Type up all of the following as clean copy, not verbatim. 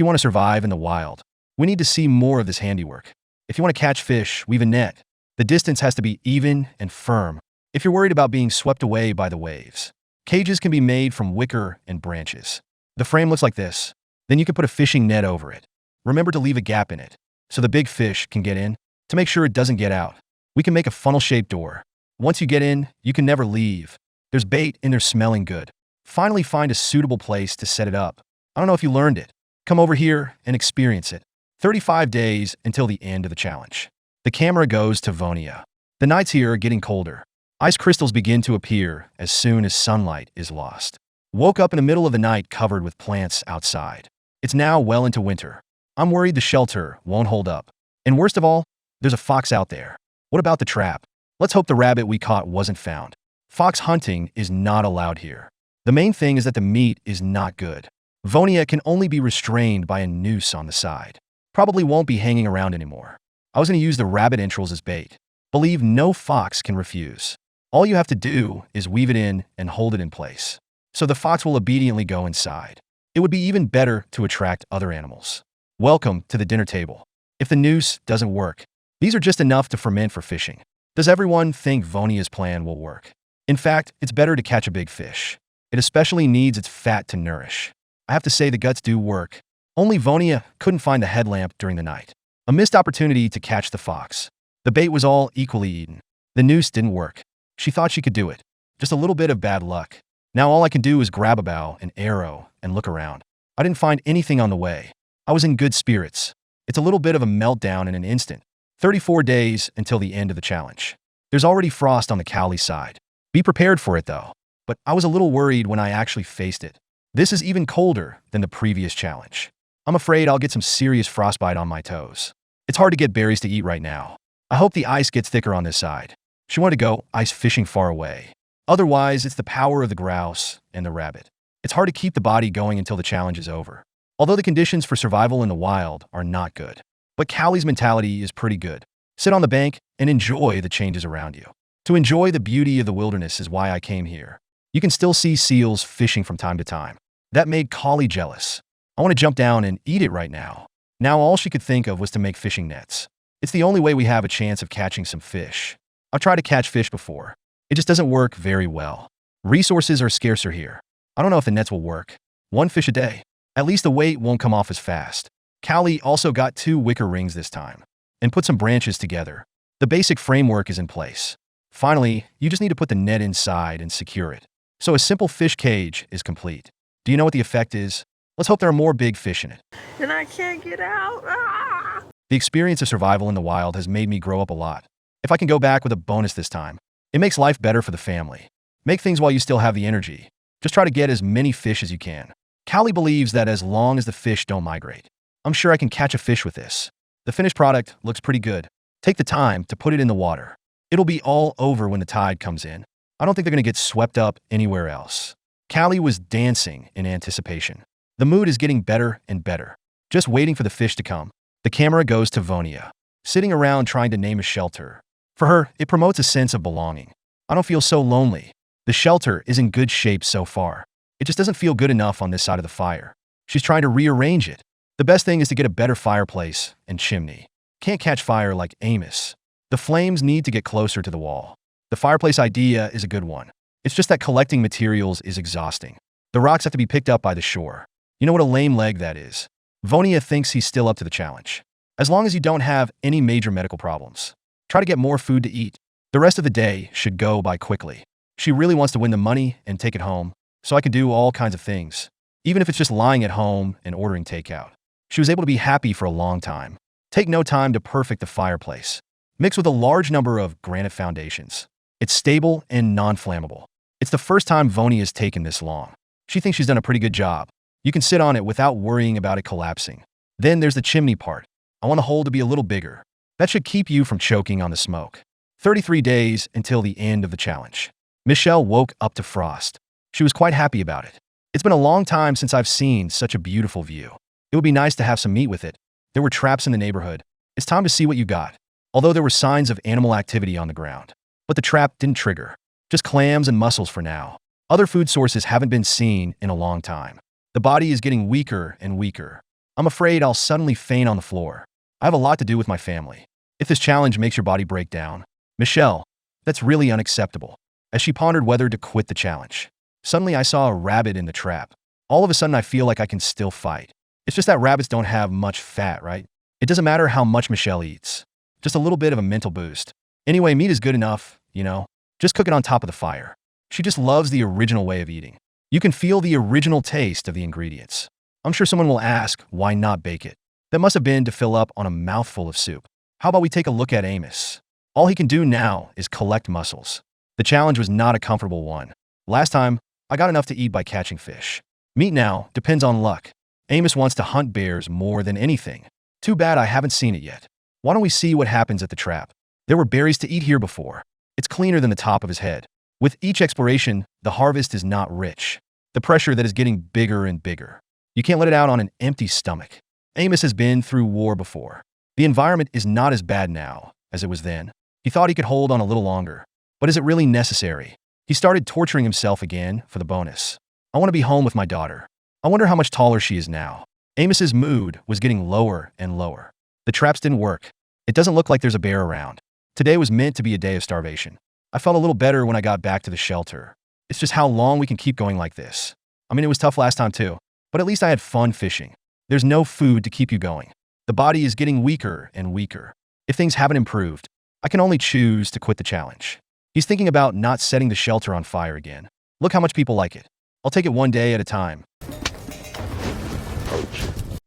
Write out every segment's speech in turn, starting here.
you want to survive in the wild, we need to see more of this handiwork. If you want to catch fish, weave a net. The distance has to be even and firm if you're worried about being swept away by the waves. Cages can be made from wicker and branches. The frame looks like this. Then you can put a fishing net over it. Remember to leave a gap in it so the big fish can get in. To make sure it doesn't get out, we can make a funnel-shaped door. Once you get in, you can never leave. There's bait and they're smelling good. Finally find a suitable place to set it up. I don't know if you learned it. Come over here and experience it. 35 days until the end of the challenge. The camera goes to Woniya. The nights here are getting colder. Ice crystals begin to appear as soon as sunlight is lost. Woke up in the middle of the night covered with plants outside. It's now well into winter. I'm worried the shelter won't hold up. And worst of all, there's a fox out there. What about the trap? Let's hope the rabbit we caught wasn't found. Fox hunting is not allowed here. The main thing is that the meat is not good. Woniya can only be restrained by a noose on the side. Probably won't be hanging around anymore. I was going to use the rabbit entrails as bait. Believe no fox can refuse. All you have to do is weave it in and hold it in place. So the fox will obediently go inside. It would be even better to attract other animals. Welcome to the dinner table. If the noose doesn't work, these are just enough to ferment for fishing. Does everyone think Woniya's plan will work? In fact, it's better to catch a big fish. It especially needs its fat to nourish. I have to say the guts do work. Only Woniya couldn't find the headlamp during the night. A missed opportunity to catch the fox. The bait was all equally eaten. The noose didn't work. She thought she could do it. Just a little bit of bad luck. Now all I can do is grab a bow, an arrow, and look around. I didn't find anything on the way. I was in good spirits. It's a little bit of a meltdown in an instant. 34 days until the end of the challenge. There's already frost on the Callie side. Be prepared for it though. But I was a little worried when I actually faced it. This is even colder than the previous challenge. I'm afraid I'll get some serious frostbite on my toes. It's hard to get berries to eat right now. I hope the ice gets thicker on this side. She wanted to go ice fishing far away. Otherwise, it's the power of the grouse and the rabbit. It's hard to keep the body going until the challenge is over. Although the conditions for survival in the wild are not good. But Callie's mentality is pretty good. Sit on the bank and enjoy the changes around you. To enjoy the beauty of the wilderness is why I came here. You can still see seals fishing from time to time. That made Callie jealous. I want to jump down and eat it right now. Now all she could think of was to make fishing nets. It's the only way we have a chance of catching some fish. I've tried to catch fish before. It just doesn't work very well. Resources are scarcer here. I don't know if the nets will work. One fish a day. At least the weight won't come off as fast. Callie also got 2 wicker rings this time and put some branches together. The basic framework is in place. Finally, you just need to put the net inside and secure it. So a simple fish cage is complete. Do you know what the effect is? Let's hope there are more big fish in it. And I can't get out. Ah! The experience of survival in the wild has made me grow up a lot. If I can go back with a bonus this time, it makes life better for the family. Make things while you still have the energy. Just try to get as many fish as you can. Callie believes that as long as the fish don't migrate, I'm sure I can catch a fish with this. The finished product looks pretty good. Take the time to put it in the water. It'll be all over when the tide comes in. I don't think they're going to get swept up anywhere else. Callie was dancing in anticipation. The mood is getting better and better. Just waiting for the fish to come. The camera goes to Woniya, sitting around trying to name a shelter. For her, it promotes a sense of belonging. I don't feel so lonely. The shelter is in good shape so far. It just doesn't feel good enough on this side of the fire. She's trying to rearrange it. The best thing is to get a better fireplace and chimney. Can't catch fire like Amos. The flames need to get closer to the wall. The fireplace idea is a good one. It's just that collecting materials is exhausting. The rocks have to be picked up by the shore. You know what a lame leg that is. Woniya thinks he's still up to the challenge. As long as you don't have any major medical problems. Try to get more food to eat. The rest of the day should go by quickly. She really wants to win the money and take it home, so I can do all kinds of things, even if it's just lying at home and ordering takeout. She was able to be happy for a long time. Take no time to perfect the fireplace. Mix with a large number of granite foundations. It's stable and non-flammable. It's the first time Woniya's taken this long. She thinks she's done a pretty good job. You can sit on it without worrying about it collapsing. Then there's the chimney part. I want the hole to be a little bigger. That should keep you from choking on the smoke. 33 days until the end of the challenge. Michelle woke up to frost. She was quite happy about it. It's been a long time since I've seen such a beautiful view. It would be nice to have some meat with it. There were traps in the neighborhood. It's time to see what you got. Although there were signs of animal activity on the ground. But the trap didn't trigger. Just clams and mussels for now. Other food sources haven't been seen in a long time. The body is getting weaker and weaker. I'm afraid I'll suddenly faint on the floor. I have a lot to do with my family. If this challenge makes your body break down, Michelle, that's really unacceptable. As she pondered whether to quit the challenge, suddenly I saw a rabbit in the trap. All of a sudden I feel like I can still fight. It's just that rabbits don't have much fat, right? It doesn't matter how much Michelle eats. Just a little bit of a mental boost. Anyway, meat is good enough, you know? Just cook it on top of the fire. She just loves the original way of eating. You can feel the original taste of the ingredients. I'm sure someone will ask, why not bake it? That must have been to fill up on a mouthful of soup. How about we take a look at Amos? All he can do now is collect mussels. The challenge was not a comfortable one. Last time, I got enough to eat by catching fish. Meat now depends on luck. Amos wants to hunt bears more than anything. Too bad I haven't seen it yet. Why don't we see what happens at the trap? There were berries to eat here before. It's cleaner than the top of his head. With each exploration, the harvest is not rich. The pressure that is getting bigger and bigger. You can't let it out on an empty stomach. Amos has been through war before. The environment is not as bad now as it was then. He thought he could hold on a little longer. But is it really necessary? He started torturing himself again for the bonus. I want to be home with my daughter. I wonder how much taller she is now. Amos's mood was getting lower and lower. The traps didn't work. It doesn't look like there's a bear around. Today was meant to be a day of starvation. I felt a little better when I got back to the shelter. It's just how long we can keep going like this. I mean, it was tough last time too, but at least I had fun fishing. There's no food to keep you going. The body is getting weaker and weaker. If things haven't improved, I can only choose to quit the challenge. He's thinking about not setting the shelter on fire again. Look how much people like it. I'll take it one day at a time.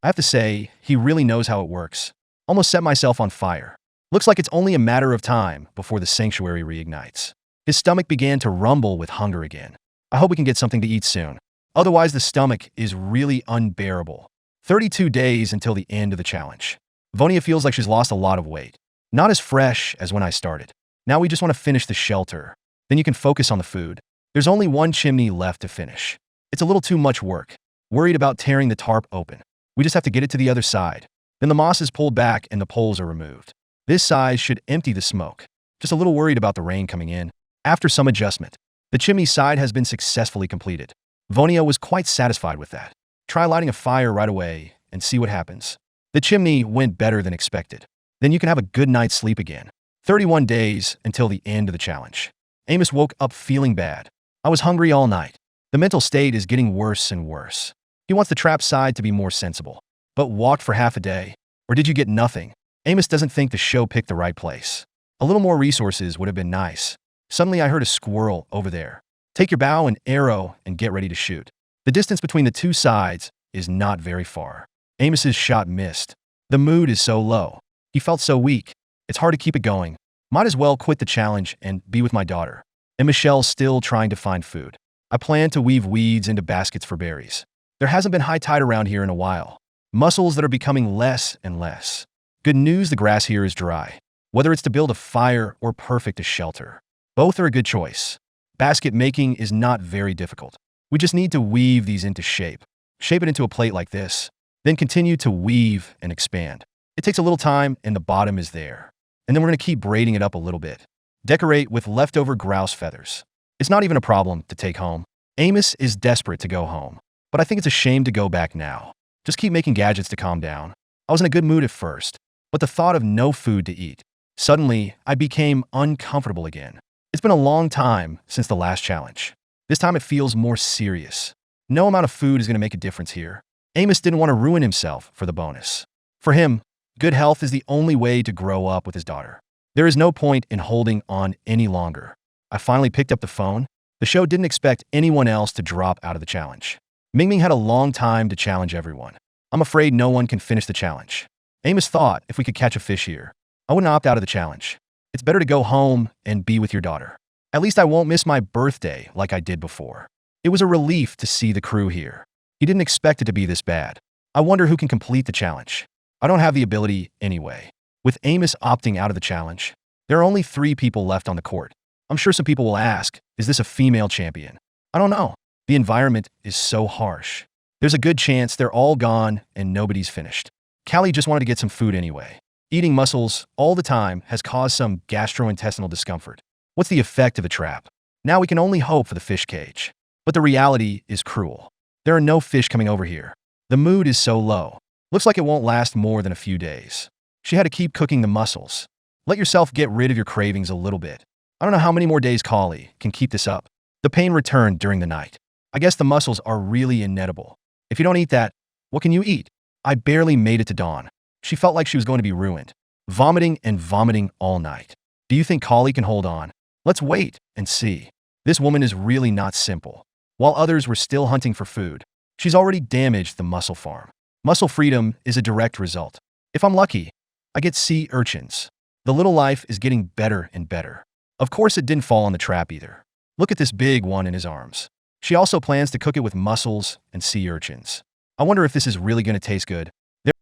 I have to say, he really knows how it works. Almost set myself on fire. Looks like it's only a matter of time before the sanctuary reignites. His stomach began to rumble with hunger again. I hope we can get something to eat soon. Otherwise, the stomach is really unbearable. 32 days until the end of the challenge. Woniya feels like she's lost a lot of weight. Not as fresh as when I started. Now we just want to finish the shelter. Then you can focus on the food. There's only one chimney left to finish. It's a little too much work. Worried about tearing the tarp open. We just have to get it to the other side. Then the moss is pulled back and the poles are removed. This size should empty the smoke. Just a little worried about the rain coming in. After some adjustment, the chimney side has been successfully completed. Woniya was quite satisfied with that. Try lighting a fire right away and see what happens. The chimney went better than expected. Then you can have a good night's sleep again. 31 days until the end of the challenge. Amos woke up feeling bad. I was hungry all night. The mental state is getting worse and worse. He wants the trap side to be more sensible. But walked for half a day. Or did you get nothing? Amos doesn't think the show picked the right place. A little more resources would have been nice. Suddenly I heard a squirrel over there. Take your bow and arrow and get ready to shoot. The distance between the two sides is not very far. Amos's shot missed. The mood is so low. He felt so weak. It's hard to keep it going. Might as well quit the challenge and be with my daughter. And Michelle's still trying to find food. I plan to weave weeds into baskets for berries. There hasn't been high tide around here in a while. Mussels that are becoming less and less. Good news, the grass here is dry. Whether it's to build a fire or perfect a shelter, both are a good choice. Basket making is not very difficult. We just need to weave these into shape. Shape it into a plate like this. Then continue to weave and expand. It takes a little time and the bottom is there. And then we're going to keep braiding it up a little bit. Decorate with leftover grouse feathers. It's not even a problem to take home. Amos is desperate to go home. But I think it's a shame to go back now. Just keep making gadgets to calm down. I was in a good mood at first. But the thought of no food to eat. Suddenly, I became uncomfortable again. It's been a long time since the last challenge. This time it feels more serious. No amount of food is going to make a difference here. Amos didn't want to ruin himself for the bonus. For him, good health is the only way to grow up with his daughter. There is no point in holding on any longer. I finally picked up the phone. The show didn't expect anyone else to drop out of the challenge. Mingming had a long time to challenge everyone. I'm afraid no one can finish the challenge. Amos thought if we could catch a fish here, I wouldn't opt out of the challenge. It's better to go home and be with your daughter. At least I won't miss my birthday like I did before. It was a relief to see the crew here. He didn't expect it to be this bad. I wonder who can complete the challenge. I don't have the ability anyway. With Amos opting out of the challenge, there are only 3 people left on the court. I'm sure some people will ask, is this a female champion? I don't know. The environment is so harsh. There's a good chance they're all gone and nobody's finished. Callie just wanted to get some food anyway. Eating mussels all the time has caused some gastrointestinal discomfort. What's the effect of a trap? Now we can only hope for the fish cage. But the reality is cruel. There are no fish coming over here. The mood is so low. Looks like it won't last more than a few days. She had to keep cooking the mussels. Let yourself get rid of your cravings a little bit. I don't know how many more days Callie can keep this up. The pain returned during the night. I guess the mussels are really inedible. If you don't eat that, what can you eat? I barely made it to dawn. She felt like she was going to be ruined. Vomiting and vomiting all night. Do you think Callie can hold on? Let's wait and see. This woman is really not simple. While others were still hunting for food, she's already damaged the mussel farm. Mussel freedom is a direct result. If I'm lucky, I get sea urchins. The little life is getting better and better. Of course, it didn't fall on the trap either. Look at this big one in his arms. She also plans to cook it with mussels and sea urchins. I wonder if this is really going to taste good.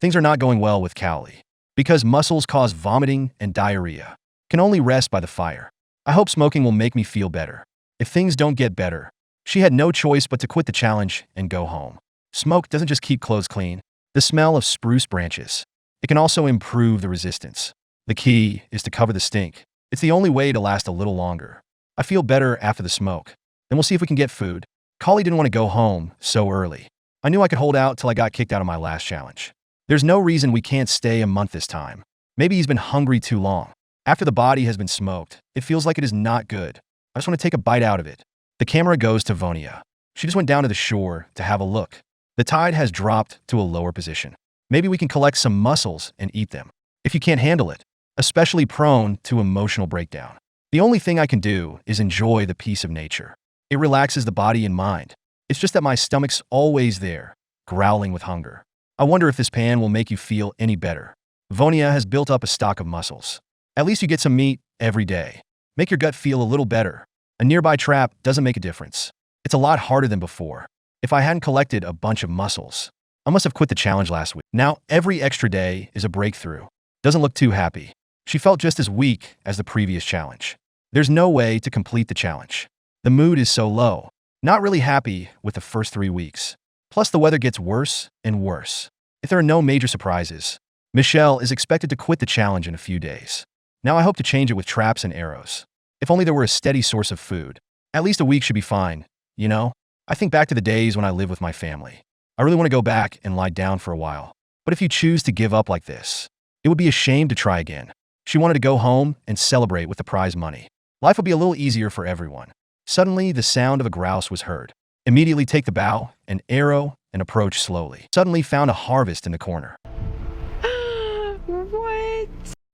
Things are not going well with Callie. Because mussels cause vomiting and diarrhea. Can only rest by the fire. I hope smoking will make me feel better. If things don't get better, she had no choice but to quit the challenge and go home. Smoke doesn't just keep clothes clean. The smell of spruce branches. It can also improve the resistance. The key is to cover the stink. It's the only way to last a little longer. I feel better after the smoke. Then we'll see if we can get food. Callie didn't want to go home so early. I knew I could hold out till I got kicked out of my last challenge. There's no reason we can't stay a month this time. Maybe he's been hungry too long. After the body has been smoked, it feels like it is not good. I just want to take a bite out of it. The camera goes to Woniya. She just went down to the shore to have a look. The tide has dropped to a lower position. Maybe we can collect some mussels and eat them. If you can't handle it, especially prone to emotional breakdown. The only thing I can do is enjoy the peace of nature. It relaxes the body and mind. It's just that my stomach's always there, growling with hunger. I wonder if this pan will make you feel any better. Woniya has built up a stock of mussels. At least you get some meat every day. Make your gut feel a little better. A nearby trap doesn't make a difference. It's a lot harder than before. If I hadn't collected a bunch of mussels, I must have quit the challenge last week. Now, every extra day is a breakthrough. Doesn't look too happy. She felt just as weak as the previous challenge. There's no way to complete the challenge. The mood is so low. Not really happy with the first 3 weeks. Plus, the weather gets worse and worse. If there are no major surprises, Michelle is expected to quit the challenge in a few days. Now I hope to change it with traps and arrows. If only there were a steady source of food. At least a week should be fine, you know? I think back to the days when I lived with my family. I really want to go back and lie down for a while. But if you choose to give up like this, it would be a shame to try again. She wanted to go home and celebrate with the prize money. Life would be a little easier for everyone. Suddenly, the sound of a grouse was heard. Immediately take the bow, an arrow, and approach slowly. Suddenly found a harvest in the corner. What?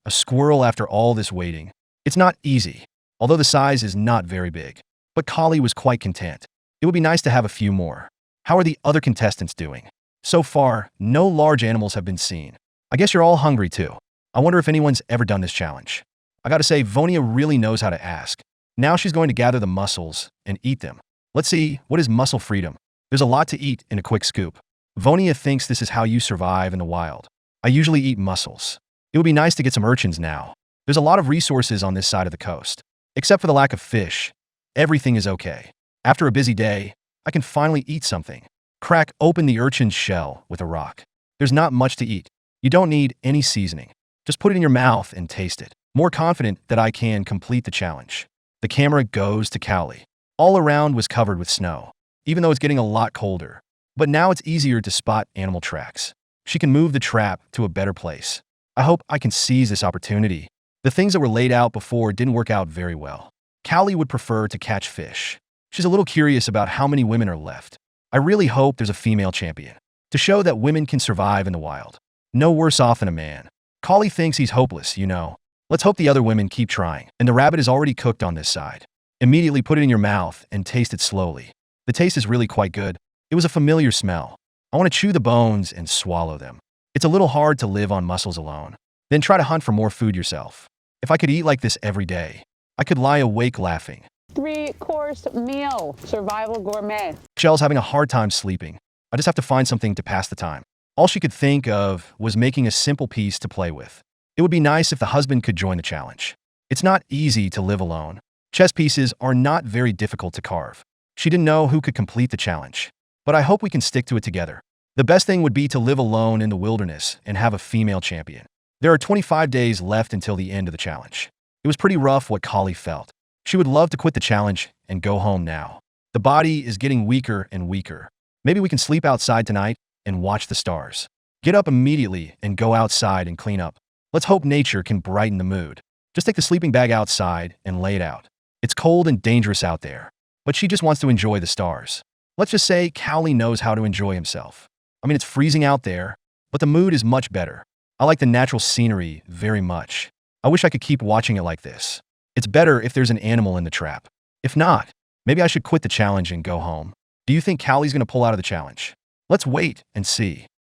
A squirrel after all this waiting. It's not easy, although the size is not very big. But Callie was quite content. It would be nice to have a few more. How are the other contestants doing? So far, no large animals have been seen. I guess you're all hungry too. I wonder if anyone's ever done this challenge. I gotta say, Woniya really knows how to ask. Now she's going to gather the mussels and eat them. Let's see, what is mussel freedom? There's a lot to eat in a quick scoop. Woniya thinks this is how you survive in the wild. I usually eat mussels. It would be nice to get some urchins now. There's a lot of resources on this side of the coast. Except for the lack of fish, everything is okay. After a busy day, I can finally eat something. Crack open the urchin's shell with a rock. There's not much to eat. You don't need any seasoning. Just put it in your mouth and taste it. More confident that I can complete the challenge. The camera goes to Callie. All around was covered with snow, even though it's getting a lot colder. But now it's easier to spot animal tracks. She can move the trap to a better place. I hope I can seize this opportunity. The things that were laid out before didn't work out very well. Callie would prefer to catch fish. She's a little curious about how many women are left. I really hope there's a female champion to show that women can survive in the wild. No worse off than a man. Callie thinks he's hopeless, you know. Let's hope the other women keep trying. And the rabbit is already cooked on this side. Immediately put it in your mouth and taste it slowly. The taste is really quite good. It was a familiar smell. I want to chew the bones and swallow them. It's a little hard to live on mussels alone. Then try to hunt for more food yourself. If I could eat like this every day, I could lie awake laughing. 3-course meal, survival gourmet. Michelle's having a hard time sleeping. I just have to find something to pass the time. All she could think of was making a simple piece to play with. It would be nice if the husband could join the challenge. It's not easy to live alone. Chess pieces are not very difficult to carve. She didn't know who could complete the challenge. But I hope we can stick to it together. The best thing would be to live alone in the wilderness and have a female champion. There are 25 days left until the end of the challenge. It was pretty rough what Callie felt. She would love to quit the challenge and go home now. The body is getting weaker and weaker. Maybe we can sleep outside tonight and watch the stars. Get up immediately and go outside and clean up. Let's hope nature can brighten the mood. Just take the sleeping bag outside and lay it out. It's cold and dangerous out there, but she just wants to enjoy the stars. Let's just say Callie knows how to enjoy himself. I mean, it's freezing out there, but the mood is much better. I like the natural scenery very much. I wish I could keep watching it like this. It's better if there's an animal in the trap. If not, maybe I should quit the challenge and go home. Do you think Callie's going to pull out of the challenge? Let's wait and see.